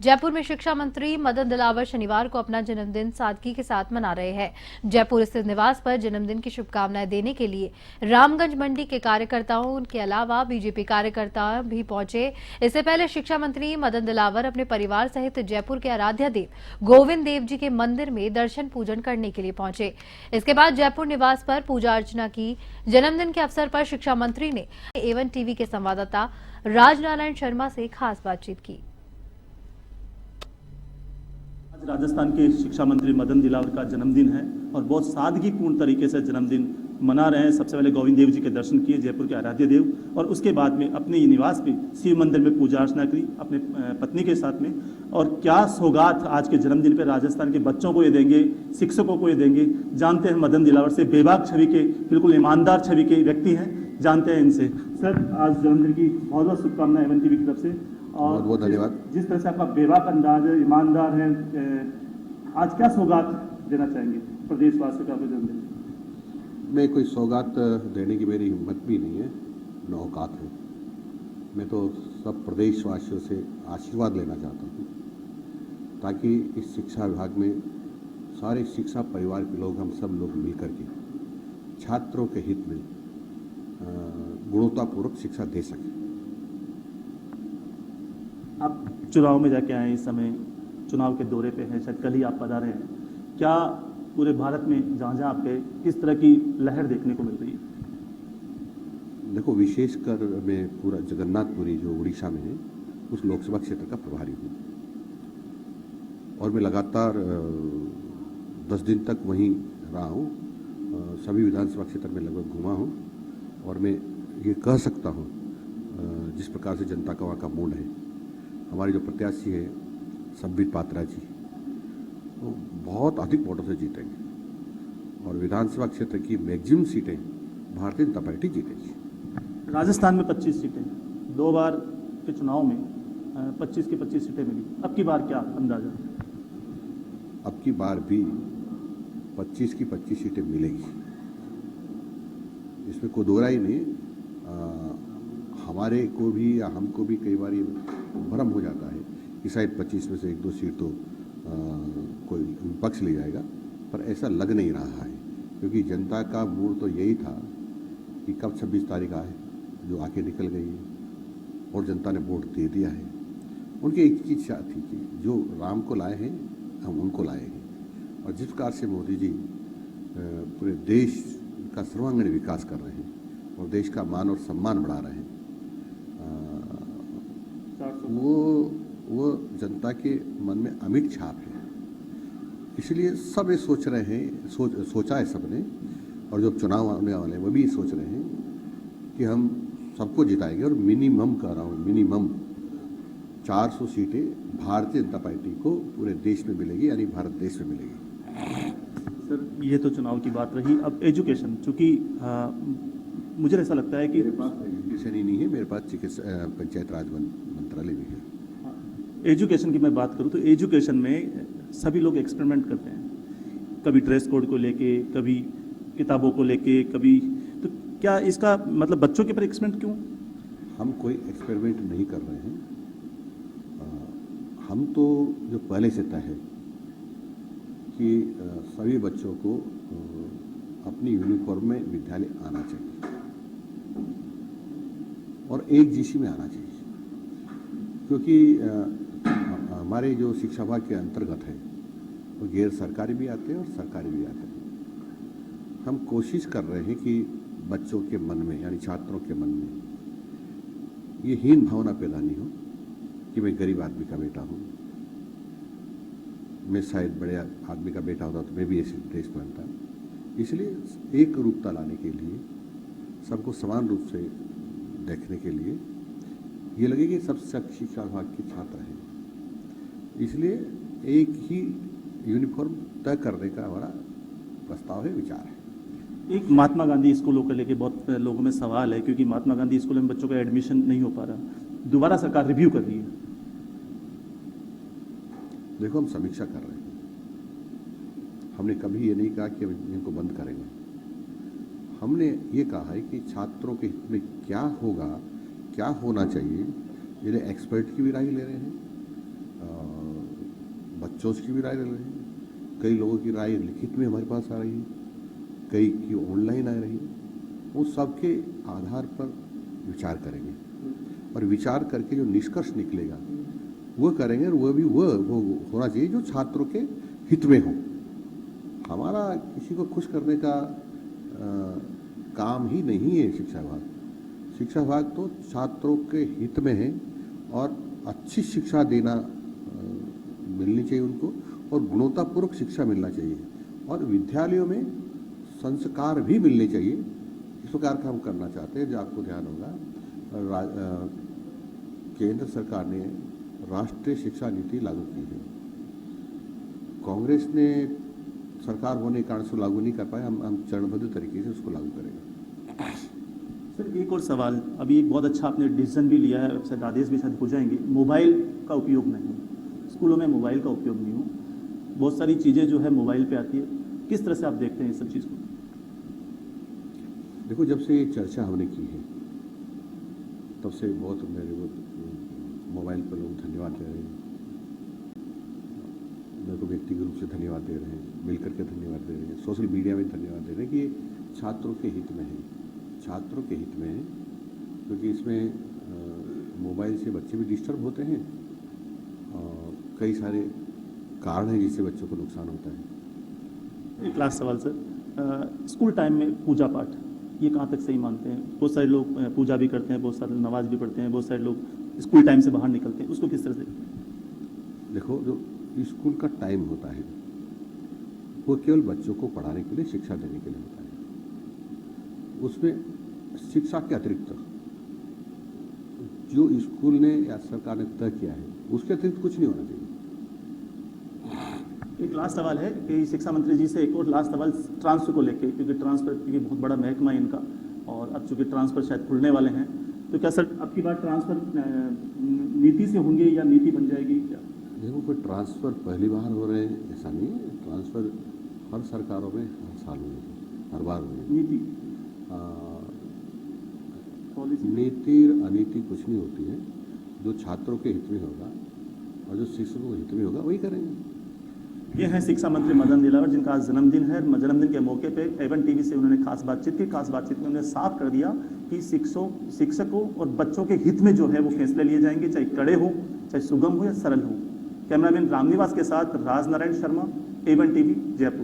जयपुर में शिक्षा मंत्री मदन दिलावर शनिवार को अपना जन्मदिन सादगी के साथ मना रहे हैं। जयपुर स्थित निवास पर जन्मदिन की शुभकामनाएं देने के लिए रामगंज मंडी के कार्यकर्ताओं के अलावा बीजेपी कार्यकर्ता भी पहुंचे। इससे पहले शिक्षा मंत्री मदन दिलावर अपने परिवार सहित जयपुर के आराध्य देव गोविंद देव जी के मंदिर में दर्शन पूजन करने के लिए पहुंचे। इसके बाद जयपुर निवास पर पूजा अर्चना की। जन्मदिन के अवसर पर शिक्षा मंत्री ने एवन टीवी के संवाददाता राजनारायण शर्मा से खास बातचीत की। आज राजस्थान के शिक्षा मंत्री मदन दिलावर का जन्मदिन है और बहुत सादगीपूर्ण तरीके से जन्मदिन मना रहे हैं। सबसे पहले गोविंद देव जी के दर्शन किए, जयपुर के आराध्य देव, और उसके बाद में अपने निवास में शिव मंदिर में पूजा अर्चना करी अपने पत्नी के साथ में। और क्या सौगात आज के जन्मदिन पे राजस्थान के बच्चों को ये देंगे, शिक्षकों को ये देंगे। जानते हैं मदन दिलावर से बेबाक छवि के, बिल्कुल ईमानदार छवि के व्यक्ति हैं, जानते हैं इनसे। सर, आज जन्मदिन की बहुत बहुत शुभकामनाएं एवन टीवी की तरफ से। और बहुत बहुत धन्यवाद। जिस तरह से आपका बेबाक अंदाज है, ईमानदार है, आज क्या सौगात देना चाहेंगे प्रदेशवासियों का जन्मदिन? मैं कोई सौगात देने की मेरी हिम्मत भी नहीं है, न औकात है। मैं तो सब प्रदेशवासियों से आशीर्वाद लेना चाहता हूँ ताकि इस शिक्षा विभाग में सारे शिक्षा परिवार के लोग, हम सब लोग मिलकर के छात्रों के हित में गुणवत्तापूर्वक शिक्षा दे सकें। आप चुनाव में जाके आए, इस समय चुनाव के दौरे पे हैं, शायद कल ही आप पधारे हैं। क्या पूरे भारत में जहाँ जहाँ आप गए किस तरह की लहर देखने को मिल रही है? देखो, विशेषकर मैं पूरा जगन्नाथपुरी जो उड़ीसा में है उस लोकसभा क्षेत्र का प्रभारी हूँ और मैं लगातार 10 दिन तक वहीं रहा हूँ। सभी विधानसभा क्षेत्र में लगभग घूमा हूँ और मैं ये कह सकता हूँ जिस प्रकार से जनता का वहाँ का मूड है। हमारे जो प्रत्याशी है संबित पात्रा जी, वो बहुत अधिक वोटों से जीतेंगे और विधानसभा क्षेत्र की मैक्सिमम सीटें भारतीय जनता पार्टी जीतेगी। राजस्थान में 25 सीटें, 2 बार के चुनाव में 25 की 25 सीटें मिली। अब की बार क्या अंदाजा? अब की बार भी 25 की 25 सीटें मिलेगी, इसमें कोई दो राय नहीं। हमारे को भी या हमको भी कई बार ये भ्रम हो जाता है कि शायद 25 में से 1-2 सीट तो कोई विपक्ष ले जाएगा, पर ऐसा लग नहीं रहा है क्योंकि जनता का मूड तो यही था कि कब 26 तारीख आए, जो आके निकल गई है और जनता ने वोट दे दिया है। उनकी एक चीज थी कि जो राम को लाए हैं हम उनको लाए हैं और जिस प्रकार से मोदी जी पूरे देश का सर्वांगीण विकास कर रहे हैं और देश का मान और सम्मान बढ़ा रहे हैं, वो जनता के मन में अमिट छाप है। इसलिए सब ये सोच रहे हैं, सोचा है सबने, और जो चुनाव आने वाले हैं वो भी सोच रहे हैं कि हम सबको जिताएंगे और मिनिमम कर रहा हूँ, मिनिमम 400 सीटें भारतीय जनता पार्टी को पूरे देश में मिलेगी, यानी भारत देश में मिलेगी। सर, ये तो चुनाव की बात रही। अब एजुकेशन, चूँकि मुझे ऐसा लगता है कि मेरे पास एजुकेशन ही नहीं है, मेरे पास पंचायत राज मंत्रालय भी है। एजुकेशन की मैं बात करूं तो एजुकेशन में सभी लोग एक्सपेरिमेंट करते हैं, कभी ड्रेस कोड को लेके, कभी किताबों को लेके, कभी। तो क्या इसका मतलब बच्चों के पर एक्सपेरिमेंट क्यों? हम कोई एक्सपेरिमेंट नहीं कर रहे हैं। हम तो जो पहले से तय है कि सभी बच्चों को अपनी यूनिफॉर्म में विद्यालय आना चाहिए और एक जीसी में आना चाहिए, क्योंकि हमारे जो शिक्षा विभाग के अंतर्गत है वो गैर सरकारी भी आते हैं और सरकारी भी आते हैं। हम कोशिश कर रहे हैं कि बच्चों के मन में, यानी छात्रों के मन में ये हीन भावना पैदा नहीं हो कि मैं गरीब आदमी का बेटा हूँ, मैं शायद बड़े आदमी का बेटा होता तो मैं भी ऐसे ड्रेस पहनता। इसलिए एक रूपता लाने के लिए, सबको समान रूप से देखने के लिए ये लगे कि सब शिक्षा विभाग के छात्र हैं, इसलिए एक ही यूनिफॉर्म तय करने का हमारा प्रस्ताव है, विचार है। एक महात्मा गांधी स्कूलों को लेके बहुत लोगों में सवाल है, क्योंकि महात्मा गांधी स्कूल में बच्चों का एडमिशन नहीं हो पा रहा, दोबारा सरकार रिव्यू कर रही है। देखो, हम समीक्षा कर रहे हैं, हमने कभी ये नहीं कहा कि हम इनको बंद करेंगे। हमने ये कहा है कि छात्रों के हित में क्या होगा, क्या होना चाहिए, जिन्हें एक्सपर्ट की भी राय ले रहे हैं, बच्चों की भी राय ले रहे हैं, कई लोगों की राय लिखित में हमारे पास आ रही है, कई की ऑनलाइन आ रही है। वो सबके आधार पर विचार करेंगे और विचार करके जो निष्कर्ष निकलेगा वो करेंगे, और वो भी वो होना चाहिए जो छात्रों के हित में हो। हमारा किसी को खुश करने का काम ही नहीं है शिक्षा विभाग। शिक्षा विभाग तो छात्रों के हित में है और अच्छी शिक्षा देना मिलनी चाहिए उनको, और गुणवत्तापूर्वक शिक्षा मिलना चाहिए, और विद्यालयों में संस्कार भी मिलने चाहिए। इस प्रकार का हम करना चाहते हैं। जो आपको ध्यान होगा, केंद्र सरकार ने राष्ट्रीय शिक्षा नीति लागू की है। कांग्रेस ने सरकार होने के कारण से लागू नहीं कर पाए। हम चरणबद्ध तरीके से उसको लागू करेंगे। सर एक और सवाल, अभी एक बहुत अच्छा आपने डिसीजन भी लिया है, शायद आदेश भी शायद हो जाएंगे, मोबाइल का उपयोग नहीं, स्कूलों में मोबाइल का उपयोग नहीं हो। बहुत सारी चीज़ें जो है मोबाइल पे आती है, किस तरह से आप देखते हैं इस सब चीज़ को? देखो, जब से ये चर्चा हमने की है तब से बहुत मेरे को मोबाइल पर लोग धन्यवाद दे रहे हैं, मेरे को व्यक्तिगत रूप से धन्यवाद दे रहे हैं, मिलकर के धन्यवाद दे रहे हैं, सोशल मीडिया में धन्यवाद दे रहे हैं कि ये छात्रों के हित में है, छात्रों के हित में है। क्योंकि इसमें मोबाइल से बच्चे भी डिस्टर्ब होते हैं और कई सारे कारण हैं जिससे बच्चों को नुकसान होता है। एक लास्ट सवाल सर, स्कूल टाइम में पूजा पाठ ये कहाँ तक सही मानते हैं? बहुत सारे लोग पूजा भी करते हैं, बहुत सारे लोग नमाज भी पढ़ते हैं, बहुत सारे लोग स्कूल टाइम से बाहर निकलते हैं, उसको किस तरह से? देखो, जो स्कूल का टाइम होता है वो केवल बच्चों को पढ़ाने के लिए, शिक्षा देने के लिए होता है। उसमें शिक्षा के अतिरिक्त जो स्कूल ने या सरकार ने तय किया है उसके अतिरिक्त कुछ नहीं होना चाहिए। एक लास्ट सवाल है कि शिक्षा मंत्री जी से एक और लास्ट सवाल ट्रांसफर को लेके, क्योंकि ट्रांसफर क्योंकि बहुत बड़ा महकमा है इनका, और अब चूंकि ट्रांसफर शायद खुलने वाले हैं, तो क्या सर अब की बार ट्रांसफर नीति से होंगे या नीति बन जाएगी क्या? देखो, कोई ट्रांसफ़र पहली बार हो रहे हैं ऐसा नहीं है। ट्रांसफ़र हर सरकारों में हर साल हुए हैं, हर बार हुए हैं। नीति पॉलिसी नीति अनीति कुछ नहीं होती है। जो छात्रों के हित में होगा और जो शिक्षकों के हित में होगा वही करेंगे। ये हैं शिक्षा मंत्री मदन दिलावर, जिनका आज जन्मदिन है। जन्मदिन के मौके पे एवन टीवी से उन्होंने खास बातचीत की। खास बातचीत में उन्होंने साफ कर दिया कि शिक्षकों और बच्चों के हित में जो है वो फैसले लिए जाएंगे, चाहे कड़े हो, चाहे सुगम हो या सरल हो। कैमरामैन रामनिवास के साथ राजनारायण शर्मा, एवन टीवी, जयपुर।